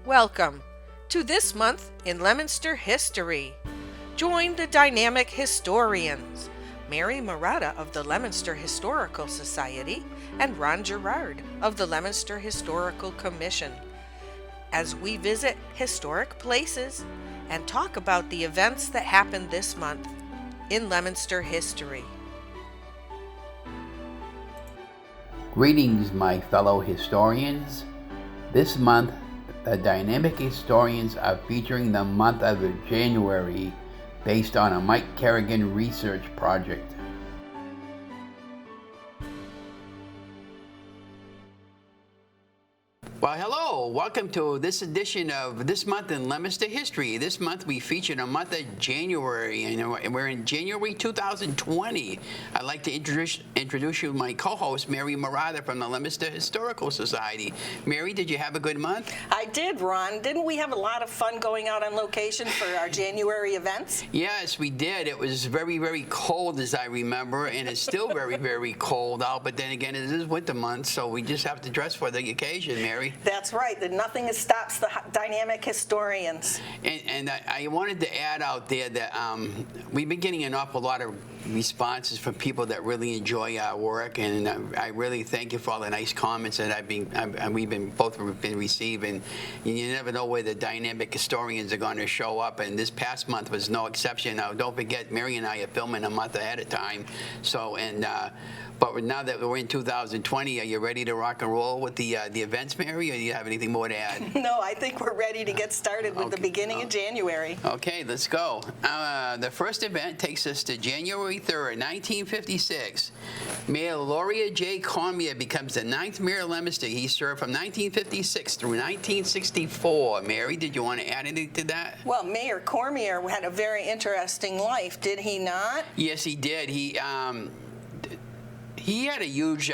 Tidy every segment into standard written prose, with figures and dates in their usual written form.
Welcome to This Month in Leominster History. Join the dynamic historians, Mary Murata of the Leominster Historical Society and Ron Girouard of the Leominster Historical Commission, as we visit historic places and talk about the events that happened this month in Leominster history. Greetings, my fellow historians. This month, the dynamic historians are featuring the month of January based on a Mike Kerrigan research project. Well, hello. Welcome to this edition of This Month in Leominster History. This month we featured a month of January, and we're in January 2020. I'd like to introduce you to my co-host, Mary Murata from the Leominster Historical Society. Mary, did you have a good month? I did, Ron. Didn't we have a lot of fun going out on location for our January events? Yes, we did. It was very, very cold, as I remember, and it's still very, very cold out. But then again, it is winter month, so we just have to dress for the occasion, Mary. That's right. That nothing stops the dynamic historians. And I wanted to add out there that we've been getting an awful lot of responses from people that really enjoy our work, and I really thank you for all the nice comments that we've both been receiving. You never know where the dynamic historians are going to show up, and this past month was no exception. Now, don't forget, Mary and I are filming a month ahead of time. So, but now that we're in 2020, are you ready to rock and roll with the events, Mary, or do you have anything more to add? No, I think we're ready to get started with the beginning of January. Okay, let's go. The first event takes us to January 3rd, 1956. Mayor Loria J. Cormier becomes the 9th mayor of Leominster. He served from 1956 through 1964. Mary, did you want to add anything to that? Well, Mayor Cormier had a very interesting life, did he not? Yes, he did. He had a huge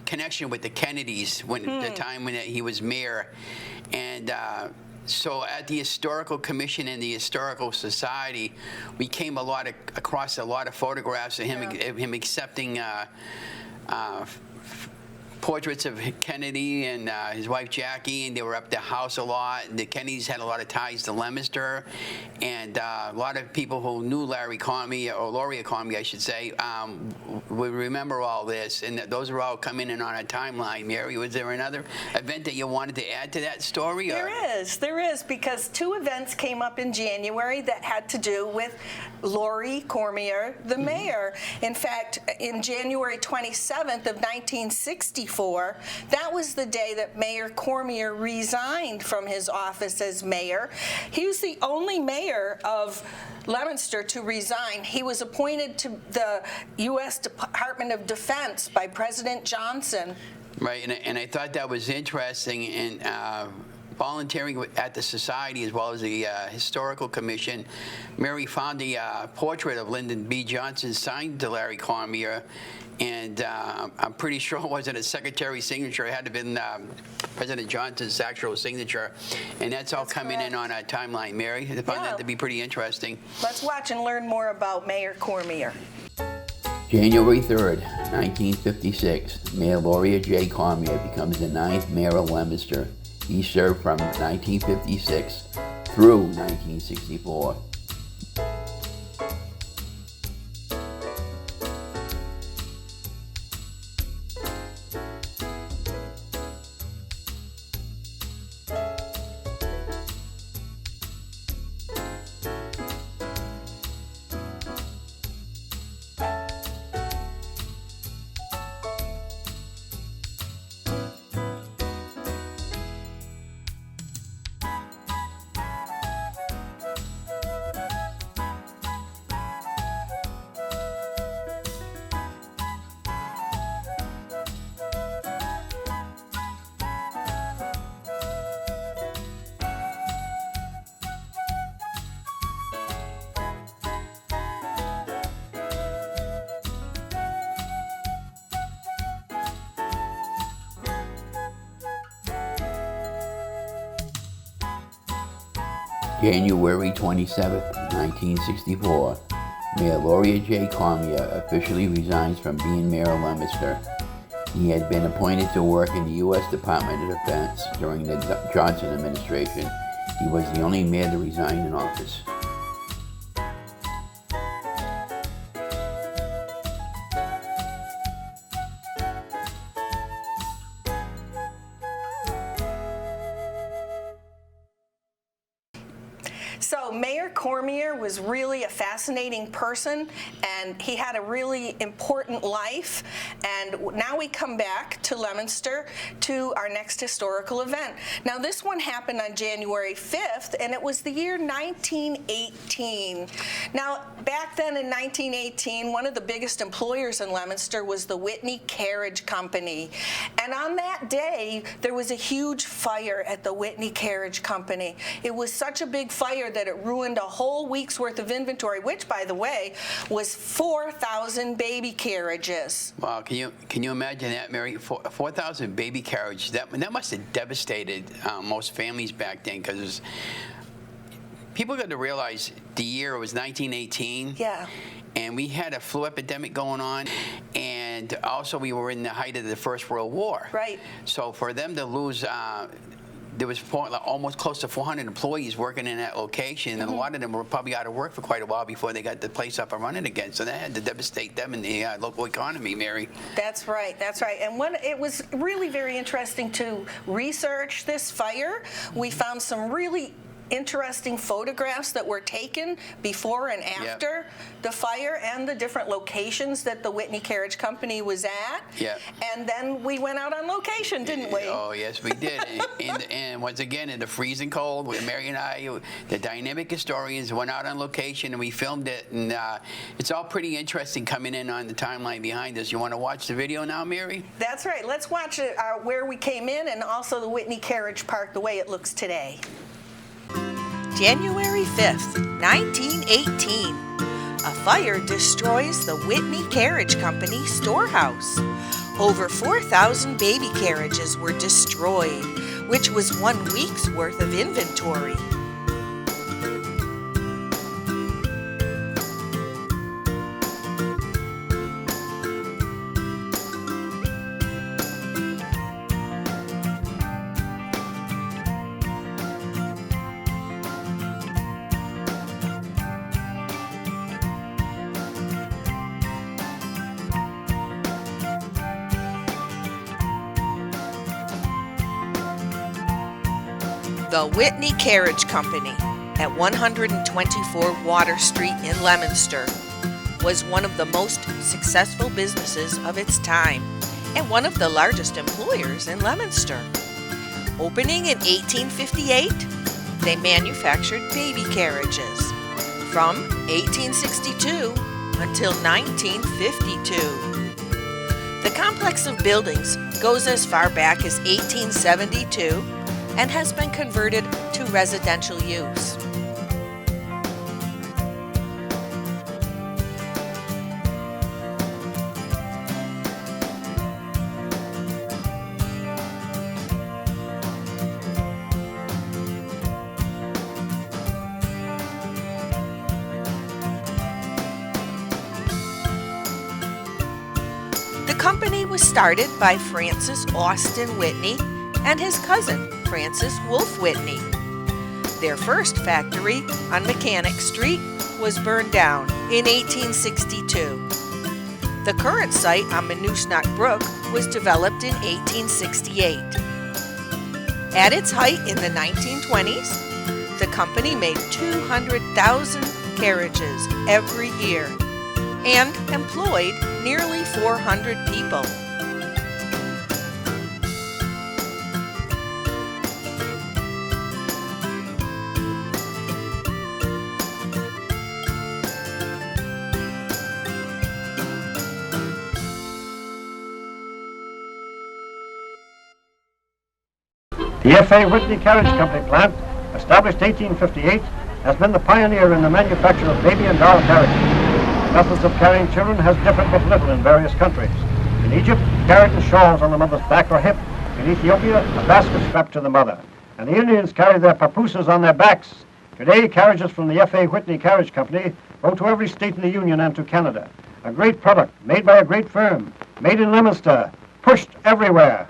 connection with the Kennedys the time when he was mayor, and so at the Historical Commission and the Historical Society, we came across a lot of photographs of him accepting portraits of Kennedy and his wife Jackie, and they were up at the house a lot. And the Kennedys had a lot of ties to Leominster, and a lot of people who knew Larry Cormier, or Loria Cormier, I should say, would remember all this, and those are all coming in on a timeline. Mary, was there another event that you wanted to add to that story? There is, because two events came up in January that had to do with Loria Cormier, the mayor. In fact, in January 27th of 1964, that was the day that Mayor Cormier resigned from his office as mayor. He was the only mayor of Leominster to resign. He was appointed to the U.S. Department of Defense by President Johnson. Right, and I thought that was interesting, and volunteering at the Society as well as the Historical Commission, Mary found a portrait of Lyndon B. Johnson signed to Larry Cormier, and I'm pretty sure it wasn't a secretary's signature. It had to have been President Johnson's actual signature, and that's all coming in on a timeline, Mary. I found that to be pretty interesting. Let's watch and learn more about Mayor Cormier. January 3rd, 1956, Mayor Loria J. Cormier becomes the 9th mayor of Leominster. He served from 1956 through 1964. January 27th, 1964, Mayor Loria J. Cormier officially resigns from being mayor of Leominster. He had been appointed to work in the U.S. Department of Defense during the Johnson administration. He was the only mayor to resign in office. So Mayor Cormier was really a fascinating person, and he had a really important life. And now we come back to Leominster to our next historical event. Now this one happened on January 5th, and it was the year 1918. Now back then in 1918, one of the biggest employers in Leominster was the Whitney Carriage Company. And on that day, there was a huge fire at the Whitney Carriage Company. It was such a big fire that it ruined a whole week's worth of inventory, which, by the way, was 4,000 baby carriages. Wow, can you imagine that, Mary? 4,000 baby carriages. That must have devastated most families back then, because people got to realize the year was 1918. Yeah. And we had a flu epidemic going on, and also we were in the height of the First World War. Right. So for them to lose, there was almost close to 400 employees working in that location, and a lot of them were probably out of work for quite a while before they got the place up and running again. So that had to devastate them in the local economy, Mary. That's right, that's right. And it was really very interesting to research this fire. We found some really interesting photographs that were taken before and after the fire, and the different locations that the Whitney Carriage Company was at. Yeah. And then we went out on location, didn't we? Oh, yes, we did. and once again, in the freezing cold, with Mary and I, the dynamic historians, went out on location and we filmed it. And it's all pretty interesting coming in on the timeline behind us. You want to watch the video now, Mary? That's right. Let's watch it, where we came in, and also the Whitney Carriage Park, the way it looks today. January 5th, 1918. A fire destroys the Whitney Carriage Company storehouse. Over 4,000 baby carriages were destroyed, which was 1 week's worth of inventory. The Whitney Carriage Company at 124 Water Street in Leominster was one of the most successful businesses of its time and one of the largest employers in Leominster. Opening in 1858, they manufactured baby carriages. From 1862 until 1952. The complex of buildings goes as far back as 1872 and has been converted to residential use. The company was started by Francis Austin Whitney and his cousin, Francis Wolfe Whitney. Their first factory on Mechanic Street was burned down in 1862. The current site on Manusnock Brook was developed in 1868. At its height in the 1920s, the company made 200,000 carriages every year and employed nearly 400 people. The F.A. Whitney Carriage Company plant, established 1858, has been the pioneer in the manufacture of baby and doll carriages. Methods of carrying children has differed but little in various countries. In Egypt, carried in shawls on the mother's back or hip. In Ethiopia, a basket strapped to the mother. And the Indians carry their papooses on their backs. Today, carriages from the F.A. Whitney Carriage Company go to every state in the Union and to Canada. A great product, made by a great firm, made in Leominster, pushed everywhere.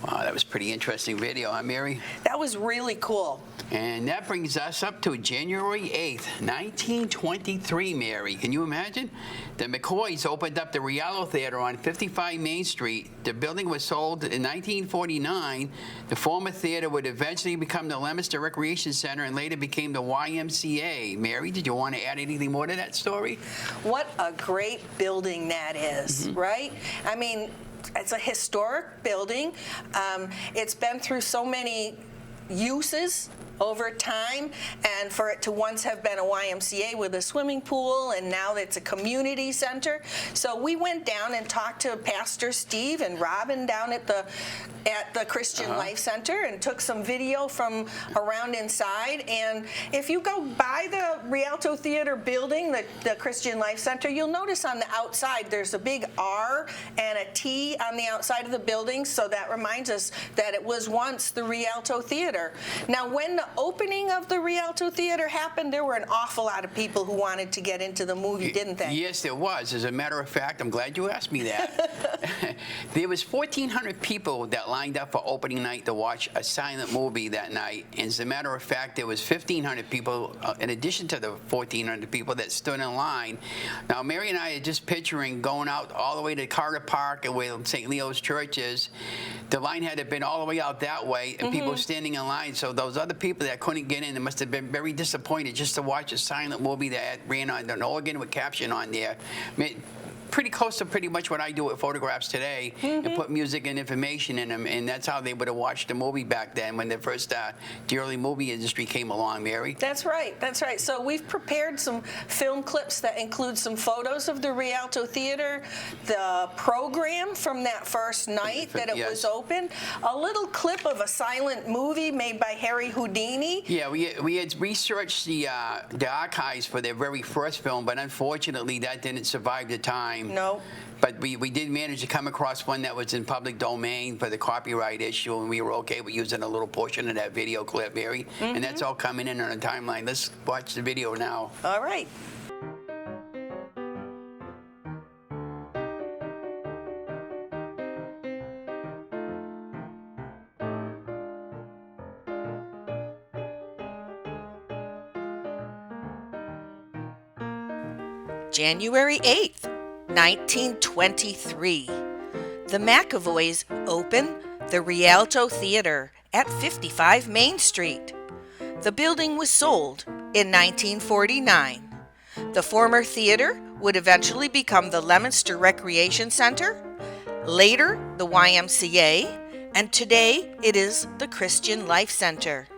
Wow, that was a pretty interesting video, huh, Mary? That was really cool. And that brings us up to January 8th, 1923, Mary. Can you imagine? The McCoys opened up the Rialto Theater on 55 Main Street. The building was sold in 1949. The former theater would eventually become the Leominster Recreation Center and later became the YMCA. Mary, did you want to add anything more to that story? What a great building that is, right? I mean, it's a historic building. It's been through so many uses over time, and for it to once have been a YMCA with a swimming pool, and now it's a community center. So we went down and talked to Pastor Steve and Robin down at the Christian Life Center and took some video from around inside. And if you go by the Rialto Theater building, the Christian Life Center, you'll notice on the outside there's a big R and a T on the outside of the building, so that reminds us that it was once the Rialto Theater. Now, when the opening of the Rialto Theater happened, there were an awful lot of people who wanted to get into the movie, didn't they? Yes, there was. As a matter of fact, I'm glad you asked me that. There was 1,400 people that lined up for opening night to watch a silent movie that night. And as a matter of fact, there was 1,500 people, in addition to the 1,400 people that stood in line. Now, Mary and I are just picturing going out all the way to Carter Park and where St. Leo's Church is. The line had to been all the way out that way, and people standing in line. So those other people that couldn't get in, they must have been very disappointed just to watch a silent movie that ran on an organ with caption on there. I mean, pretty close to pretty much what I do with photographs today, and put music and information in them, and that's how they would have watched the movie back then when the first the early movie industry came along, Mary. That's right, that's right. So we've prepared some film clips that include some photos of the Rialto Theater, the program from that first night that it was open, a little clip of a silent movie made by Harry Houdini. Yeah, we had researched the archives for their very first film, but unfortunately that didn't survive the time. No. But we did manage to come across one that was in public domain for the copyright issue, and we were okay with using a little portion of that video clip, Mary. And that's all coming in on a timeline. Let's watch the video now. All right. January 8th, 1923. The McAvoys open the Rialto Theater at 55 Main Street. The building was sold in 1949. The former theater would eventually become the Leominster Recreation Center, later the YMCA, and today it is the Christian Life Center.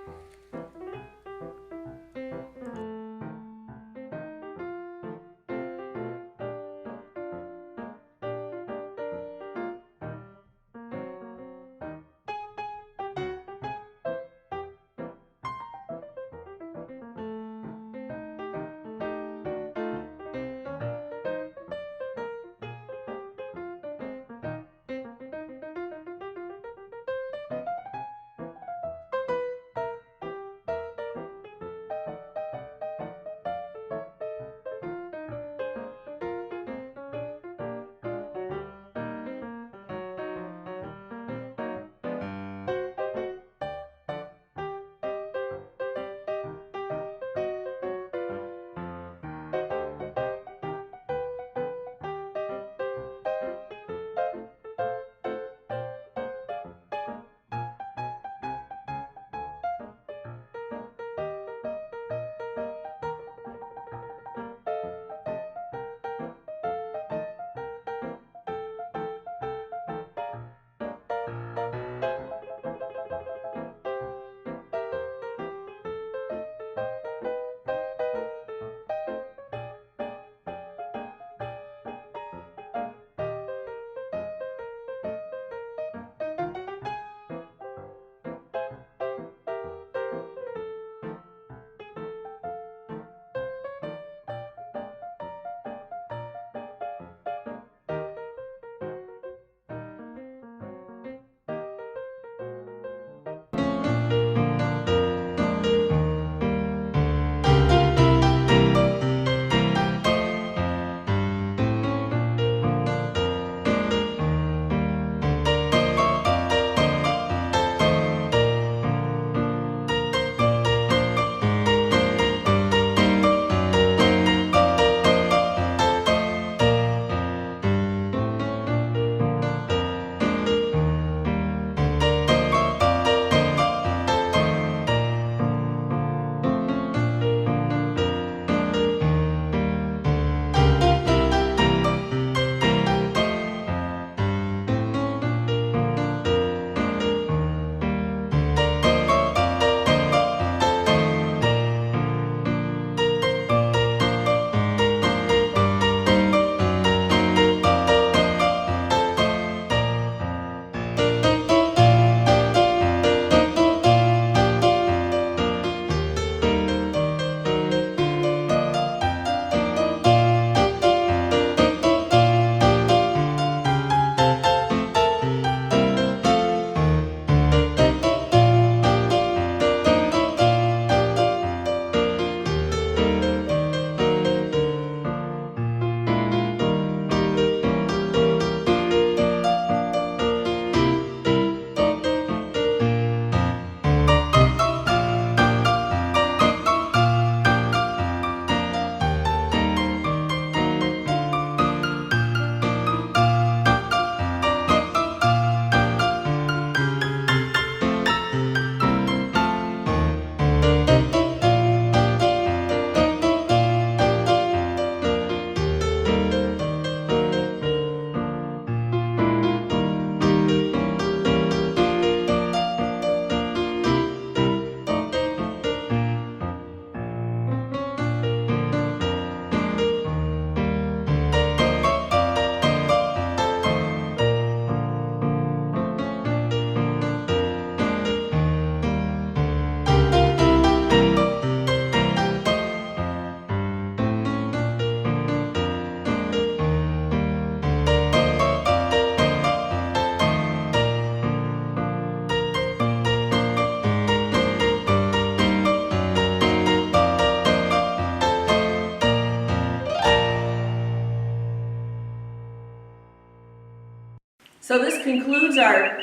So this concludes our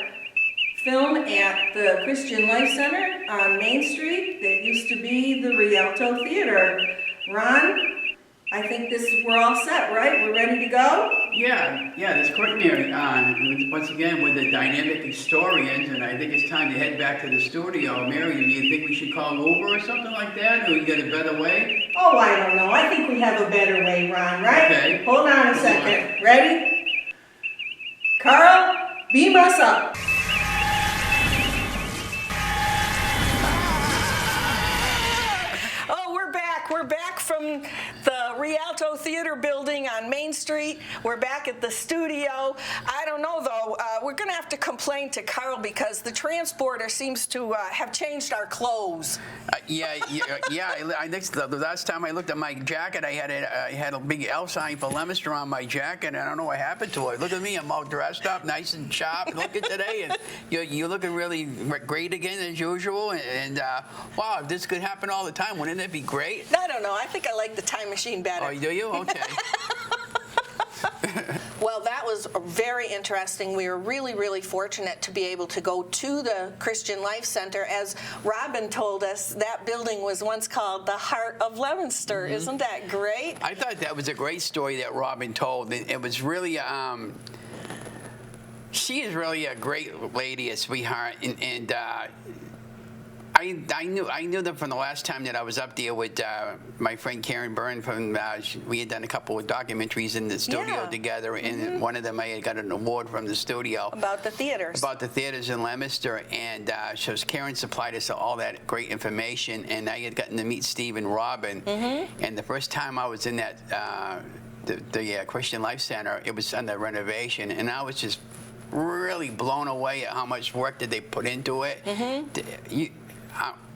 film at the Christian Life Center on Main Street that used to be the Rialto Theater. Ron, I think we're all set, right? We're ready to go? Yeah, that's correct, Mary. Once again, with the dynamic historians, and I think it's time to head back to the studio. Mary, do you think we should call Uber or something like that, or you got a better way? Oh, I don't know. I think we have a better way, Ron, right? Okay. Hold on a second. Ready? Carl, beam us up. Oh, we're back. We're back from the Rialto Theater building on Main Street. We're back at the studio. I don't know, though. We're going to have to complain to Carl because the transporter seems to have changed our clothes. Yeah. I think the last time I looked at my jacket, I had a big L sign for Leominster on my jacket, and I don't know what happened to it. Look at me, I'm all dressed up, nice and sharp, looking today, and you're looking really great again as usual. And wow, if this could happen all the time, wouldn't it be great? I don't know. I think I like the time machine better. Oh, do you? Okay. Well, that was very interesting. We were really, really fortunate to be able to go to the Christian Life Center. As Robin told us, that building was once called the Heart of Leominster. Isn't that great? I thought that was a great story that Robin told. It was really, she is really a great lady, a sweetheart, and I knew them from the last time that I was up there with my friend Karen Byrne. We had done a couple of documentaries in the studio together, and one of them I had got an award from the studio. About the theaters. About the theaters in Leominster, and so Karen supplied us all that great information, and I had gotten to meet Steve and Robin, and the first time I was in that the Christian Life Center, it was under renovation, and I was just really blown away at how much work that they put into it.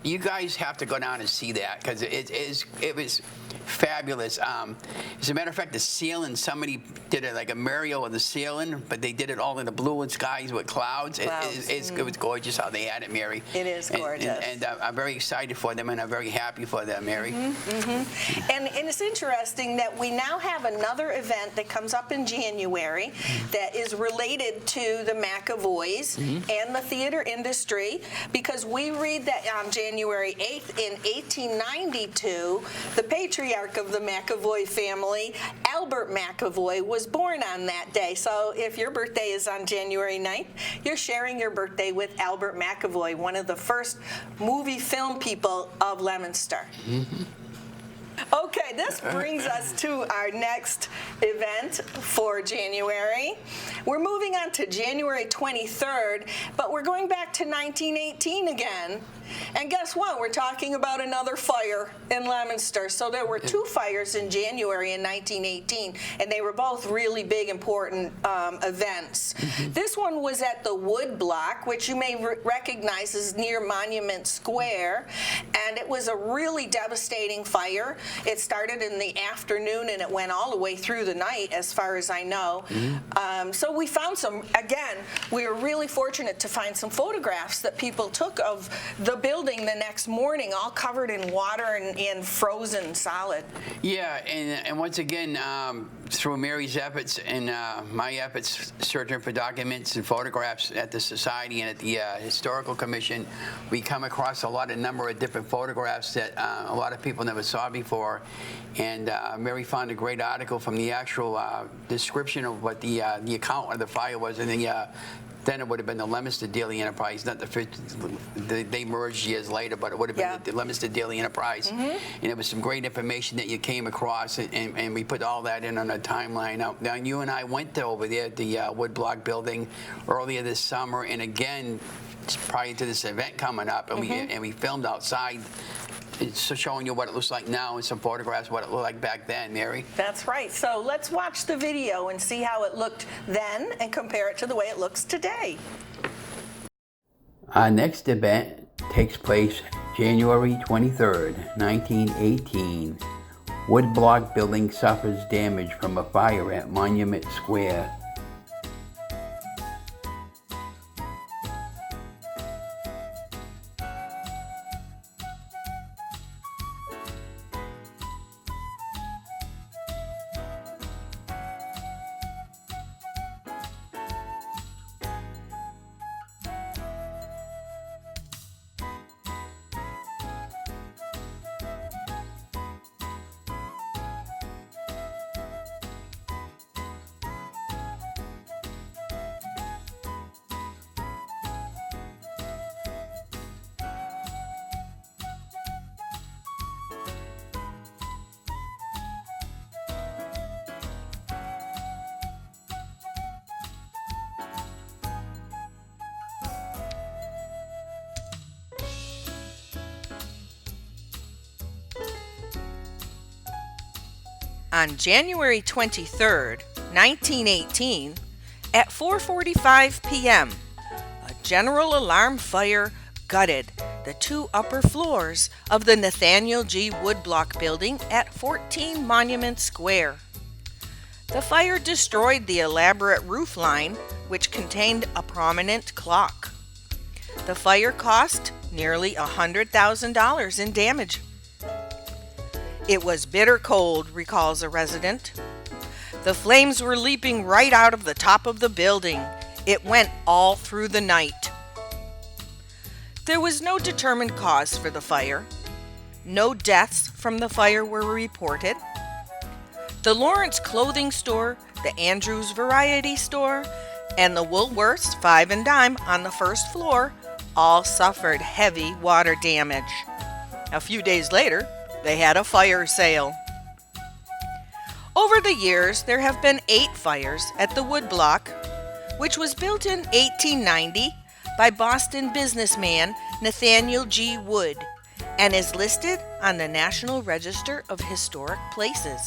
You guys have to go down and see that because it was fabulous. As a matter of fact, the ceiling, somebody did it like a mural of the ceiling, but they did it all in the blue and skies with clouds. It was gorgeous how they had it, Mary. It is gorgeous. And I'm very excited for them, and I'm very happy for them, Mary. And it's interesting that we now have another event that comes up in January that is related to the McAvoys and the theater industry, because we read that on January 8th in 1892, the patriarch of the McAvoy family, Albert McAvoy, was born on that day. So if your birthday is on January 9th, you're sharing your birthday with Albert McAvoy, one of the first movie film people of Leominster. Okay, this brings us to our next event for January. We're moving on to January 23rd, but we're going back to 1918 again. And guess what? We're talking about another fire in Leominster. So there were two fires in January in 1918, and they were both really big, important events. This one was at the Wood Block, which you may recognize as near Monument Square, and it was a really devastating fire. It started in the afternoon, and it went all the way through the night, as far as I know. So we found we were really fortunate to find some photographs that people took of the building the next morning, all covered in water and frozen solid. Yeah, and once again, through Mary's efforts and my efforts searching for documents and photographs at the Society and at the Historical Commission, we come across a number of different photographs that a lot of people never saw before. And Mary found a great article from the actual description of what the account of the fire was, and then it would have been the Leominster Daily Enterprise, not they merged years later, but it would have been the Leominster Daily Enterprise. And it was some great information that you came across, and we put all that in on a timeline. Now, you and I went over there at the Woodblock building earlier this summer, and again, prior to this event coming up, and we filmed outside. It's showing you what it looks like now and some photographs of what it looked like back then, Mary. That's right. So let's watch the video and see how it looked then and compare it to the way it looks today. Our next event takes place January 23rd, 1918. Woodblock building suffers damage from a fire at Monument Square. On January 23, 1918, at 4:45 p.m., a general alarm fire gutted the two upper floors of the Nathaniel G. Woodblock building at 14 Monument Square. The fire destroyed the elaborate roof line, which contained a prominent clock. The fire cost nearly $100,000 in damage. It was bitter cold, recalls a resident. The flames were leaping right out of the top of the building. It went all through the night. There was no determined cause for the fire. No deaths from the fire were reported. The Lawrence Clothing Store, the Andrews Variety Store, and the Woolworths 5 and Dime on the first floor all suffered heavy water damage. A few days later, they had a fire sale. Over the years, there have been 8 fires at the Woodblock, which was built in 1890 by Boston businessman Nathaniel G. Wood and is listed on the National Register of Historic Places.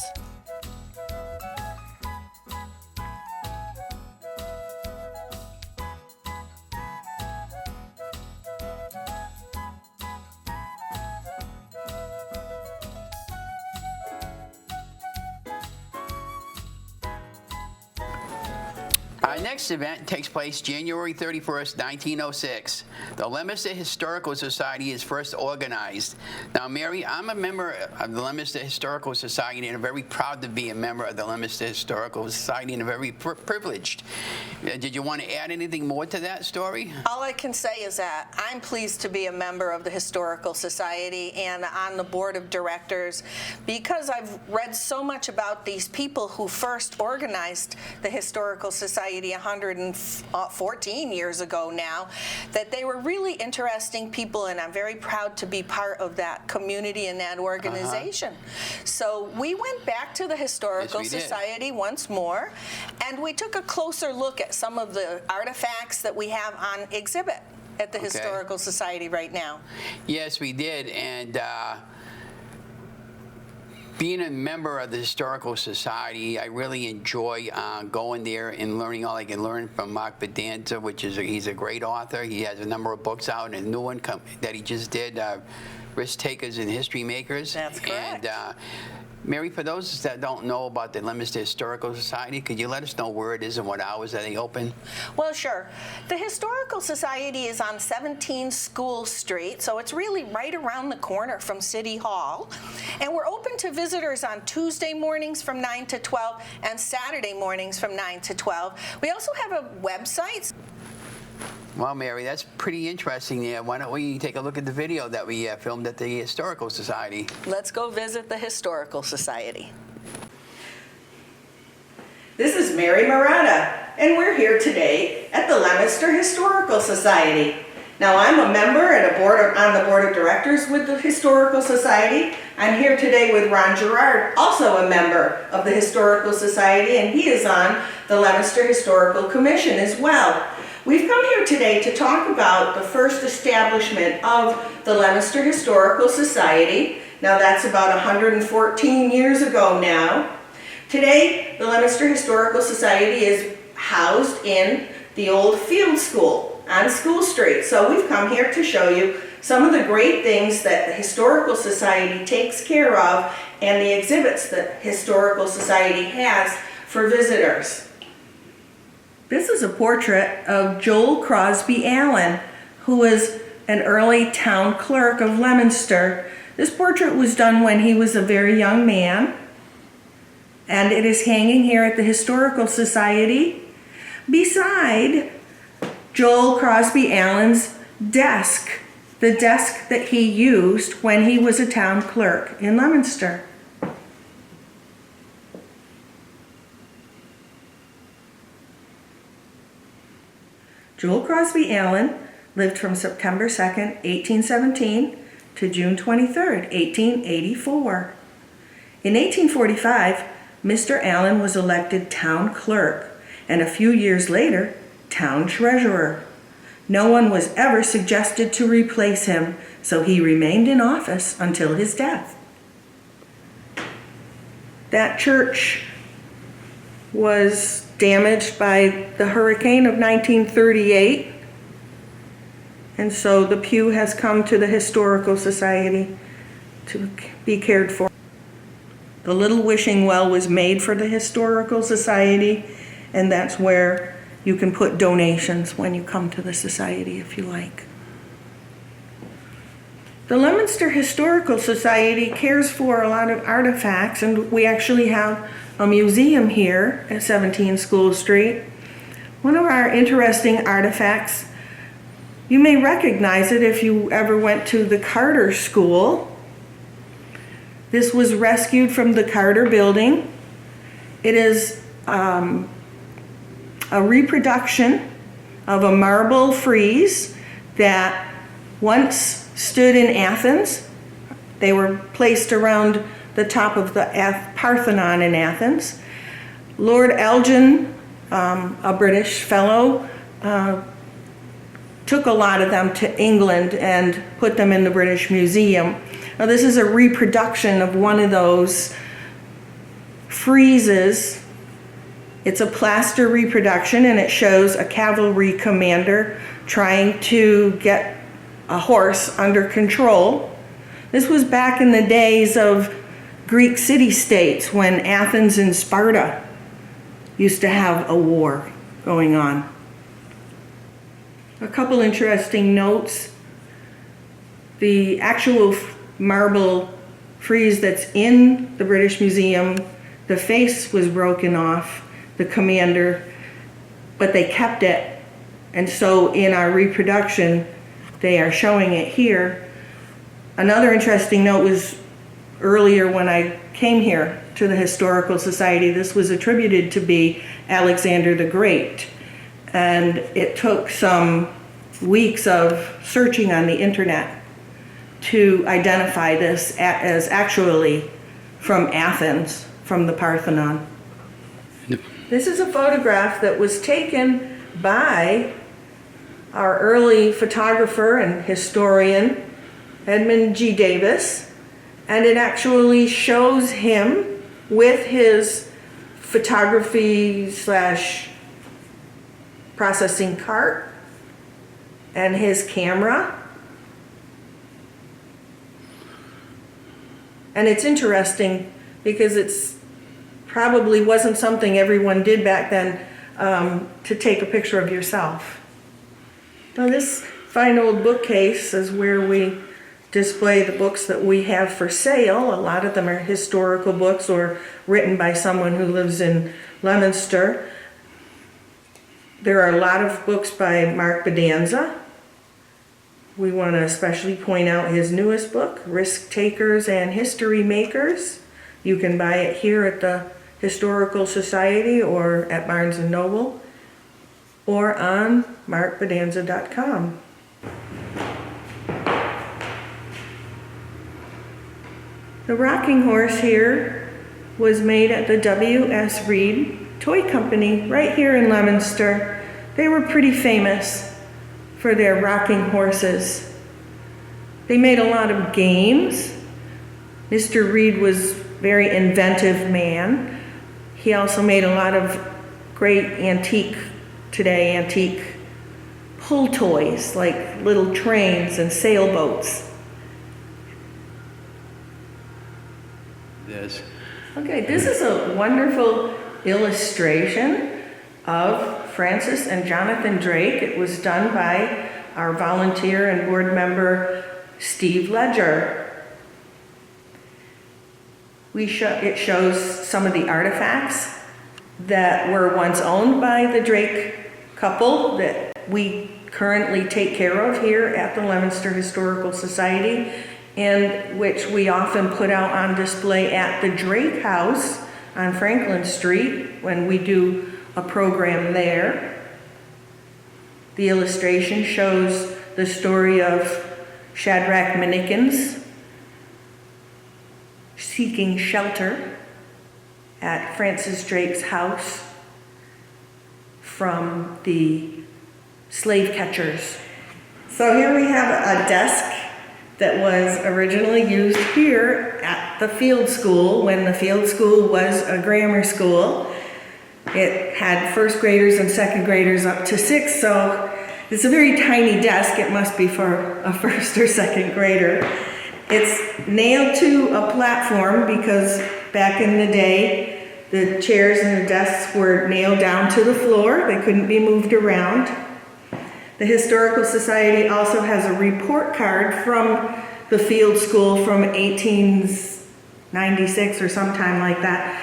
Our next event takes place January 31st, 1906. The Leominster Historical Society is first organized. Now, Mary, I'm a member of the Leominster Historical Society and I'm very proud to be a member of the Leominster Historical Society and very privileged. Did you want to add anything more to that story? All I can say is that I'm pleased to be a member of the Historical Society and on the board of directors because I've read so much about these people who first organized the Historical Society 114 years ago now, that they were really interesting people, and I'm very proud to be part of that community and that organization. So we went back to the Historical Society once more, and we took a closer look at some of the artifacts that we have on exhibit at the Historical Society right now. Yes, we did, and being a member of the Historical Society, I really enjoy going there and learning all I can learn from Mark Bedanza, he's a great author. He has a number of books out, and a new one that he just did, Risk Takers and History Makers. That's correct. And Mary, for those that don't know about the Leominster Historical Society, could you let us know where it is and what hours are they open? Well, sure. The Historical Society is on 17 School Street, so it's really right around the corner from City Hall. And we're open to visitors on Tuesday mornings from 9 to 12 and Saturday mornings from 9 to 12. We also have a website. Well, Mary, that's pretty interesting there. Why don't we take a look at the video that we filmed at the Historical Society? Let's go visit the Historical Society. This is Mary Murata, and we're here today at the Leominster Historical Society. Now, I'm a member and on the board of directors with the Historical Society. I'm here today with Ron Girouard, also a member of the Historical Society, and he is on the Leominster Historical Commission as well. We've come here today to talk about the first establishment of the Leominster Historical Society. Now, that's about 114 years ago now. Today, the Leominster Historical Society is housed in the old field school on School Street. So we've come here to show you some of the great things that the Historical Society takes care of and the exhibits that Historical Society has for visitors. This is a portrait of Joel Crosby Allen, who was an early town clerk of Leominster. This portrait was done when he was a very young man, and it is hanging here at the Historical Society beside Joel Crosby Allen's desk, the desk that he used when he was a town clerk in Leominster. Joel Crosby Allen lived from September 2nd, 1817 to June 23rd, 1884. In 1845, Mr. Allen was elected town clerk, and a few years later, town treasurer. No one was ever suggested to replace him, so he remained in office until his death. That church was damaged by the hurricane of 1938, and so the pew has come to the Historical Society to be cared for. The little wishing well was made for the Historical Society, and that's where you can put donations when you come to the society if you like. The Leominster Historical Society cares for a lot of artifacts, and we actually have a museum here at 17 School Street. One of our interesting artifacts, you may recognize it if you ever went to the Carter School. This was rescued from the Carter building. It is a reproduction of a marble frieze that once stood in Athens. They were placed around the top of the Parthenon in Athens. Lord Elgin, a British fellow, took a lot of them to England and put them in the British Museum. Now this is a reproduction of one of those friezes. It's a plaster reproduction, and it shows a cavalry commander trying to get a horse under control. This was back in the days of Greek city-states when Athens and Sparta used to have a war going on. A couple interesting notes. The actual marble frieze that's in the British Museum, the face was broken off, the commander, but they kept it. And so in our reproduction, they are showing it here. Another interesting note was earlier when I came here to the Historical Society, this was attributed to be Alexander the Great. And it took some weeks of searching on the internet to identify this as actually from Athens, from the Parthenon. Yep. This is a photograph that was taken by our early photographer and historian, Edmund G. Davis, and it actually shows him with his photography/processing cart and his camera. And it's interesting because it's probably wasn't something everyone did back then, to take a picture of yourself. Now this fine old bookcase is where we display the books that we have for sale. A lot of them are historical books or written by someone who lives in Leominster. There are a lot of books by Mark Bedanza. We want to especially point out his newest book, Risk Takers and History Makers. You can buy it here at the Historical Society or at Barnes & Noble or on markbedanza.com. The rocking horse here was made at the W.S. Reed Toy Company right here in Leominster. They were pretty famous for their rocking horses. They made a lot of games. Mr. Reed was a very inventive man. He also made a lot of great antique pull toys like little trains and sailboats. Yes. Okay, this is a wonderful illustration of Francis and Jonathan Drake. It was done by our volunteer and board member, Steve Ledger. It shows some of the artifacts that were once owned by the Drake couple that we currently take care of here at the Leominster Historical Society, and which we often put out on display at the Drake House on Franklin Street when we do a program there. The illustration shows the story of Shadrach Minnickins seeking shelter at Francis Drake's house from the slave catchers. So here we have a desk that was originally used here at the field school when the field school was a grammar school. It had first graders and second graders up to 6, so it's a very tiny desk. It must be for a first or second grader. It's nailed to a platform because back in the day, the chairs and the desks were nailed down to the floor. They couldn't be moved around. The Historical Society also has a report card from the field school from 1896 or sometime like that.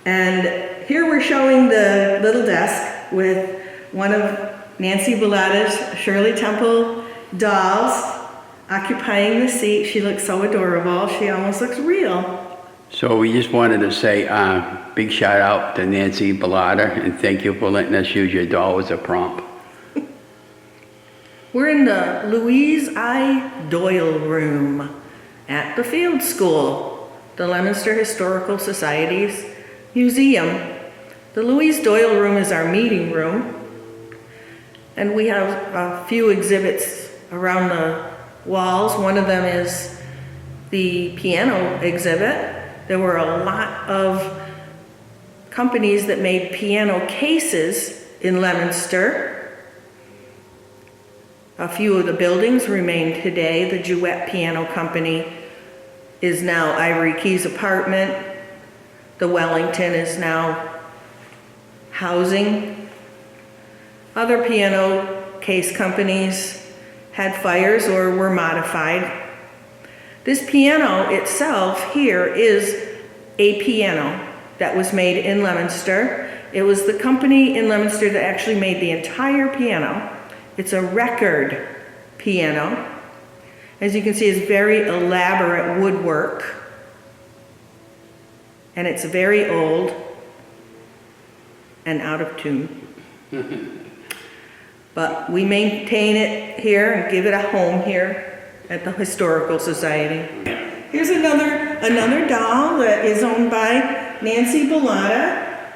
And here we're showing the little desk with one of Nancy Bellata's Shirley Temple dolls occupying the seat. She looks so adorable. She almost looks real. So we just wanted to say big shout out to Nancy Bellata, and thank you for letting us use your doll as a prompt. We're in the Louise I. Doyle room at the field school, the Leominster Historical Society's museum. The Louise Doyle room is our meeting room, and we have a few exhibits around the walls. One of them is the piano exhibit. There were a lot of companies that made piano cases in Leominster. A few of the buildings remain today. The Girouard Piano Company is now Ivory Key's apartment. The Wellington is now housing. Other piano case companies had fires or were modified. This piano itself here is a piano that was made in Leominster. It was the company in Leominster that actually made the entire piano. It's a record piano. As you can see, it's very elaborate woodwork. And it's very old and out of tune. But we maintain it here and give it a home here at the Historical Society. Here's another doll that is owned by Nancy Bellata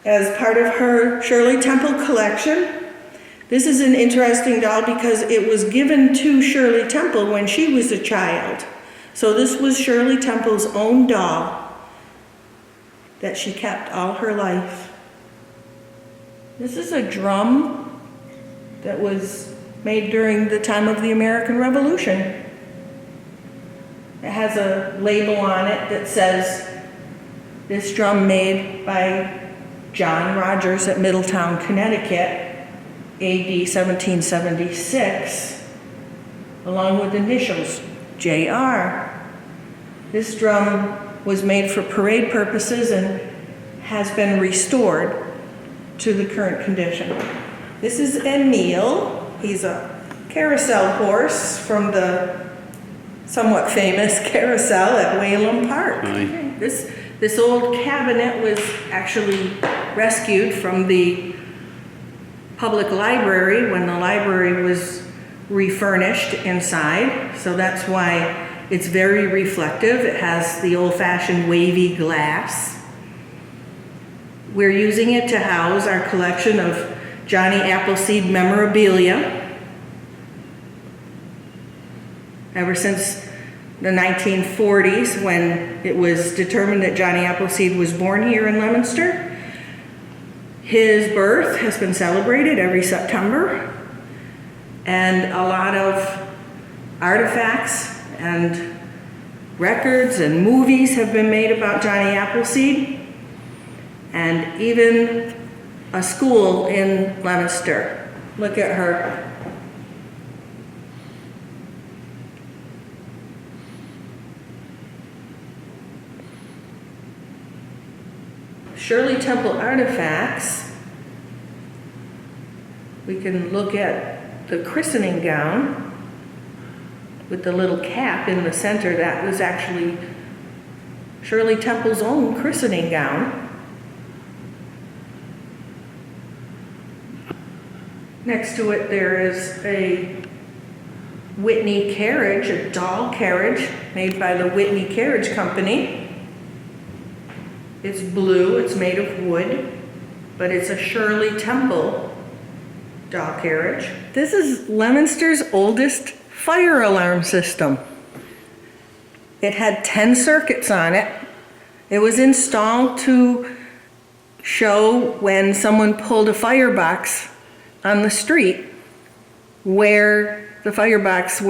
as part of her Shirley Temple collection. This is an interesting doll because it was given to Shirley Temple when she was a child. So this was Shirley Temple's own doll that she kept all her life. This is a drum that was made during the time of the American Revolution. It has a label on it that says, this drum made by John Rogers at Middletown, Connecticut, AD 1776, along with initials, JR. This drum was made for parade purposes and has been restored to the current condition. This is Emile. He's a carousel horse from the somewhat famous carousel at Whalum Park. Right. This old cabinet was actually rescued from the public library when the library was refurnished inside, so that's why it's very reflective. It has the old-fashioned wavy glass. We're using it to house our collection of Johnny Appleseed memorabilia. Ever since the 1940s, when it was determined that Johnny Appleseed was born here in Leominster, his birth has been celebrated every September, and a lot of artifacts and records and movies have been made about Johnny Appleseed, and even a school in Leominster. Look at her. Shirley Temple artifacts. We can look at the christening gown with the little cap in the center. That was actually Shirley Temple's own christening gown. Next to it there is a Whitney carriage, a doll carriage made by the Whitney Carriage Company. It's blue, it's made of wood, but it's a Shirley Temple doll carriage. This is Leominster's oldest fire alarm system. It had 10 circuits on it. It was installed to show when someone pulled a firebox on the street where the firebox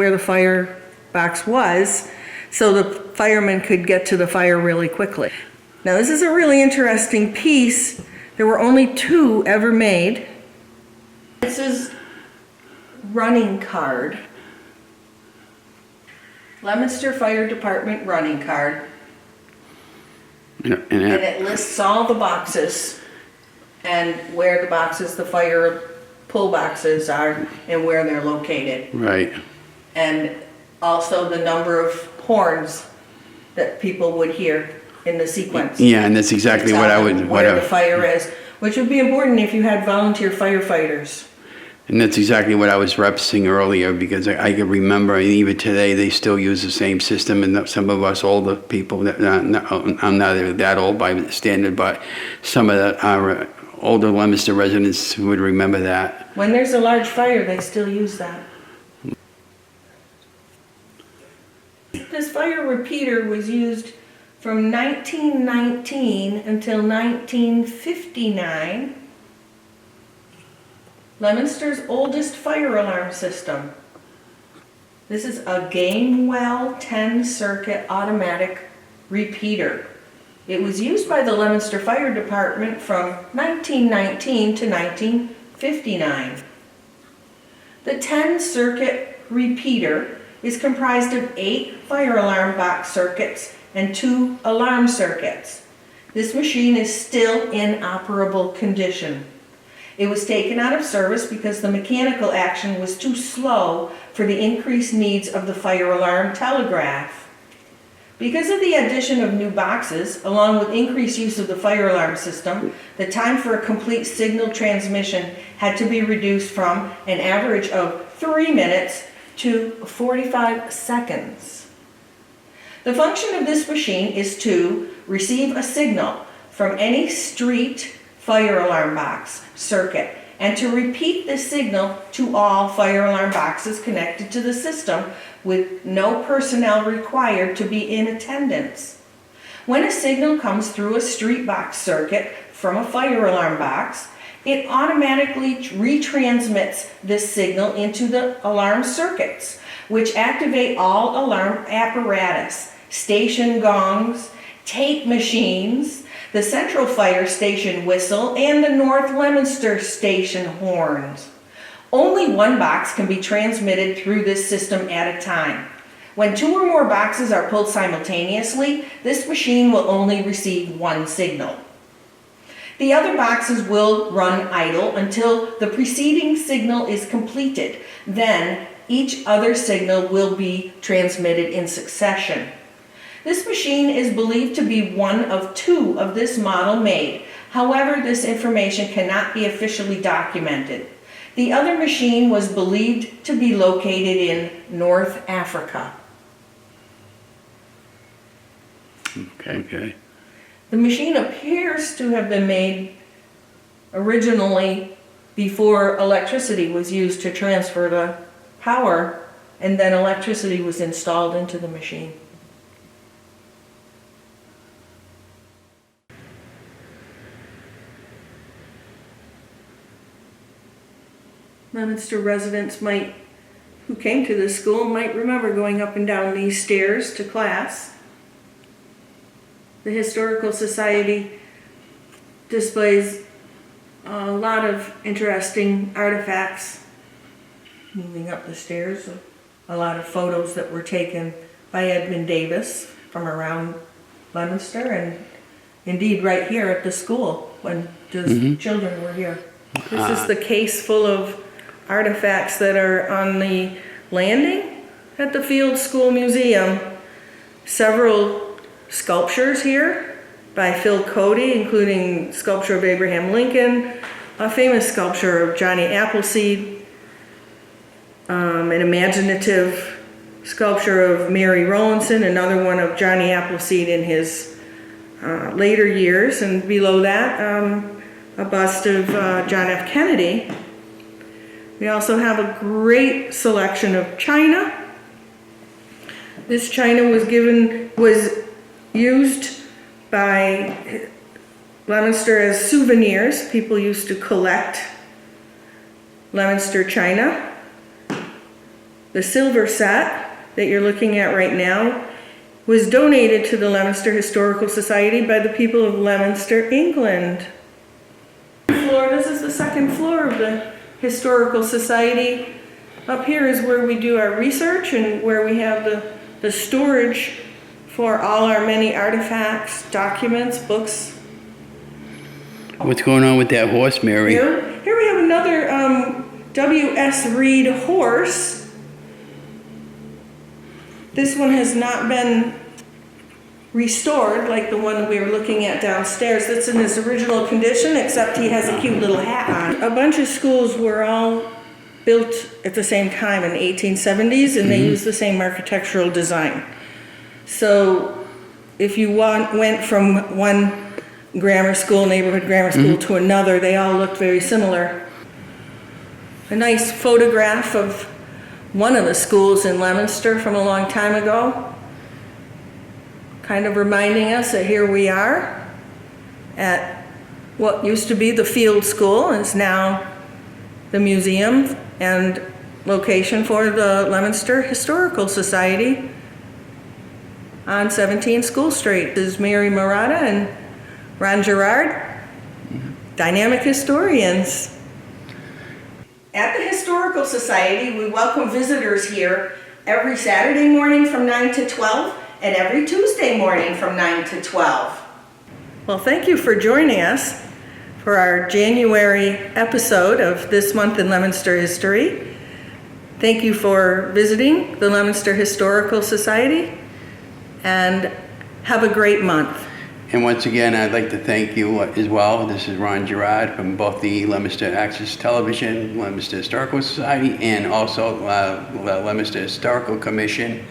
was, so the firemen could get to the fire really quickly. Now this is a really interesting piece. There were only 2 ever made. This is running card. Leominster Fire Department running card. And And it lists all the boxes and where the boxes, the fire pull boxes are and where they're located. right. And also the number of horns that people would hear in the sequence. Yeah, and that's exactly To what I tell would. them What where the I, fire is, which would be important if you had volunteer firefighters. and that's exactly what I was referencing earlier, because I can remember, and even today, they still use the same system, and some of us older people, I'm not that old by standard, but some of our older Leominster residents would remember that. When there's a large fire, they still use that. This fire repeater was used from 1919 until 1959. Leominster's oldest fire alarm system. This is a Gamewell 10-circuit automatic repeater. It was used by the Leominster Fire Department from 1919 to 1959. The 10-circuit repeater is comprised of 8 fire alarm box circuits and 2 alarm circuits. This machine is still in operable condition. It was taken out of service because the mechanical action was too slow for the increased needs of the fire alarm telegraph. Because of the addition of new boxes, along with increased use of the fire alarm system, the time for a complete signal transmission had to be reduced from an average of 3 minutes to 45 seconds. The function of this machine is to receive a signal from any street fire alarm box circuit and to repeat the signal to all fire alarm boxes connected to the system with no personnel required to be in attendance. When a signal comes through a street box circuit from a fire alarm box, it automatically retransmits this signal into the alarm circuits, which activate all alarm apparatus, station gongs, tape machines, the Central Fire Station whistle, and the North Leominster Station horns. Only one box can be transmitted through this system at a time. When 2 or more boxes are pulled simultaneously, this machine will only receive one signal. The other boxes will run idle until the preceding signal is completed. Then each other signal will be transmitted in succession. This machine is believed to be one of 2 of this model made. However, this information cannot be officially documented. The other machine was believed to be located in North Africa. Okay. The machine appears to have been made originally before electricity was used to transfer the power, and then electricity was installed into the machine. Leominster residents who came to this school might remember going up and down these stairs to class. The Historical Society displays a lot of interesting artifacts. Moving up the stairs, a lot of photos that were taken by Edmund Davis from around Leominster, and indeed right here at the school when the children were here. This is the case full of artifacts that are on the landing at the Field School Museum. Several sculptures here by Phil Cody, including sculpture of Abraham Lincoln, a famous sculpture of Johnny Appleseed, an imaginative sculpture of Mary Rowlandson, another one of Johnny Appleseed in his later years, and below that a bust of John F. Kennedy. We also have a great selection of china, This china was used by Leominster as souvenirs. People used to collect Leominster china. The silver set that you're looking at right now was donated to the Leominster Historical Society by the people of Leominster, England. This is the second floor of the Historical Society. Up here is where we do our research and where we have the storage for all our many artifacts, documents, books. What's going on with that horse, Mary? Here we have another W.S. Reed horse. This one has not been restored like the one we were looking at downstairs. That's in its original condition, except he has a cute little hat on. A bunch of schools were all built at the same time in the 1870s, and they used the same architectural design. So if you went from one neighborhood grammar school to another, they all looked very similar. A nice photograph of one of the schools in Leominster from a long time ago, kind of reminding us that here we are at what used to be the field school and is now the museum and location for the Leominster Historical Society on 17 School Street. This is Mary Marotta and Ron Girouard, dynamic historians. At the Historical Society, we welcome visitors here every Saturday morning from 9 to 12 and every Tuesday morning from 9 to 12. Well, thank you for joining us for our January episode of This Month in Leominster History. Thank you for visiting the Leominster Historical Society, and have a great month. And once again, I'd like to thank you as well. This is Ron Girouard from both the Leominster Access Television, Leominster Historical Society, and also the Leominster Historical Commission.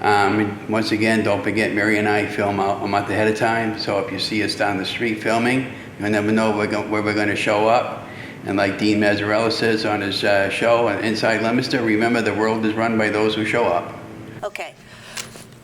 Once again, don't forget, Mary and I film out a month ahead of time, so if you see us down the street filming, you'll never know where we're going to show up. And like Dean Mazzarella says on his show, Inside Leominster, remember the world is run by those who show up. Okay.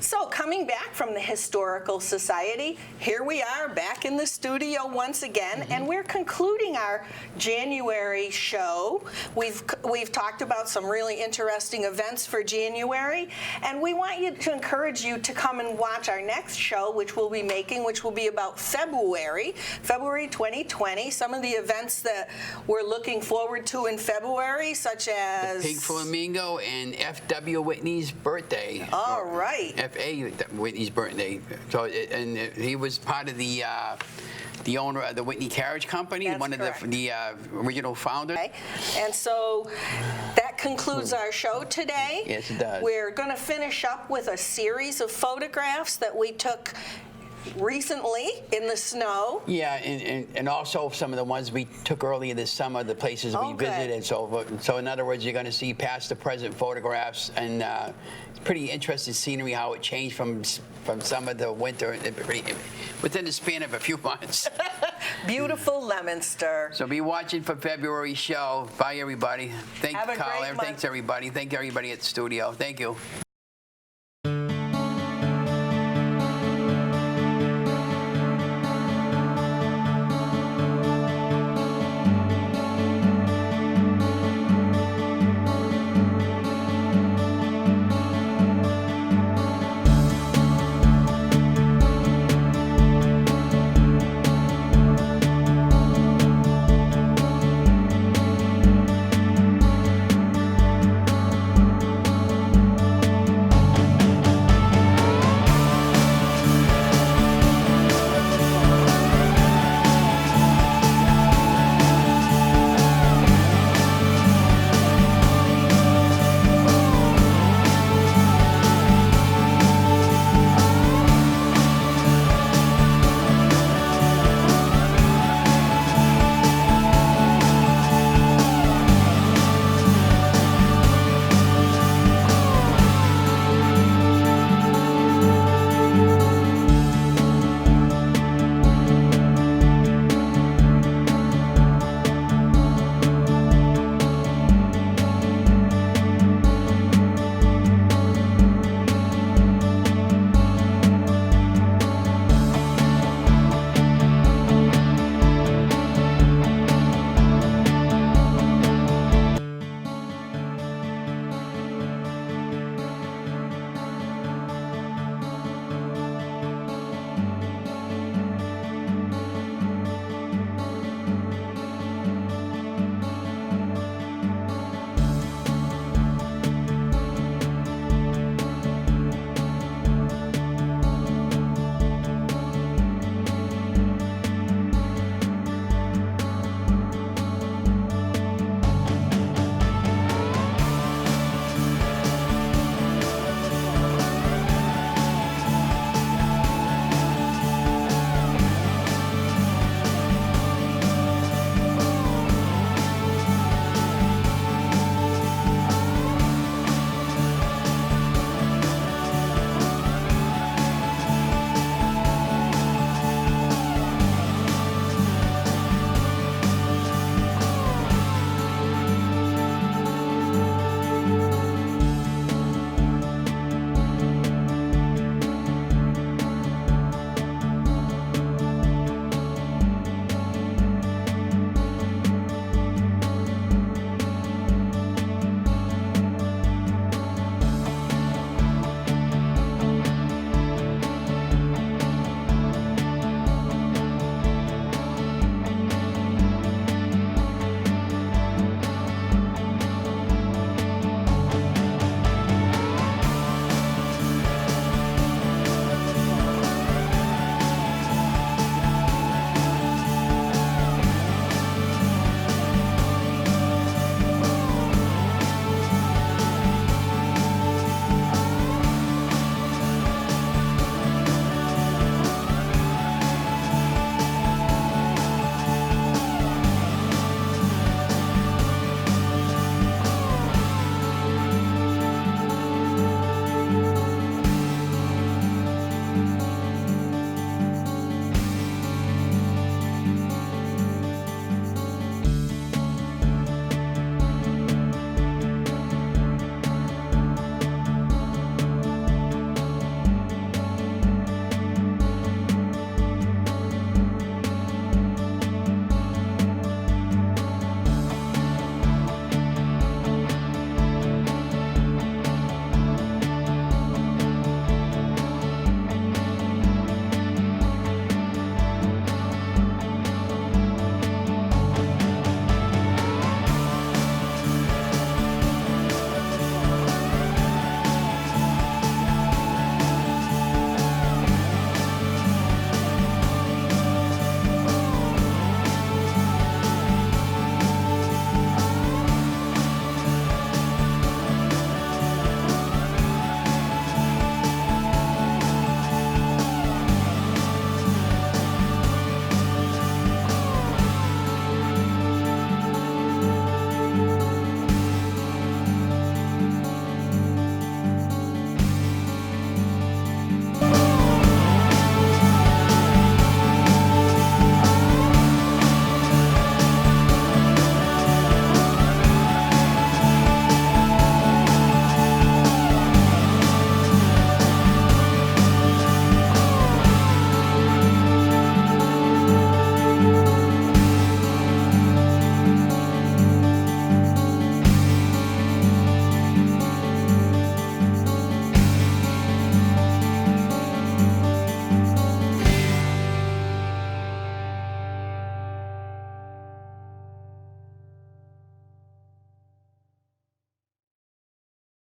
So coming back from the Historical Society, here we are back in the studio once again, and we're concluding our January show. We've talked about some really interesting events for January, and we want to encourage you to come and watch our next show, which we'll be making, which will be about February 2020. Some of the events that we're looking forward to in February, such as Pig Flamingo and F.W. Whitney's birthday. All right. F.A. Whitney's birthday. So, and he was part of the owner of the Whitney Carriage Company, That's one correct. of the original founders. Okay. And so that concludes our show today. Yes, it does. We're going to finish up with a series of photographs that we took recently in the snow. Yeah, and also some of the ones we took earlier this summer, the places we Okay. visited. So in other words, you're going to see past to present photographs, and it's pretty interesting scenery, how it changed from summer to winter within the span of a few months. Beautiful Leominster. So be watching for February's show. Bye, everybody. Have a great month. Thanks, everybody. Thank everybody at the studio. Thank you.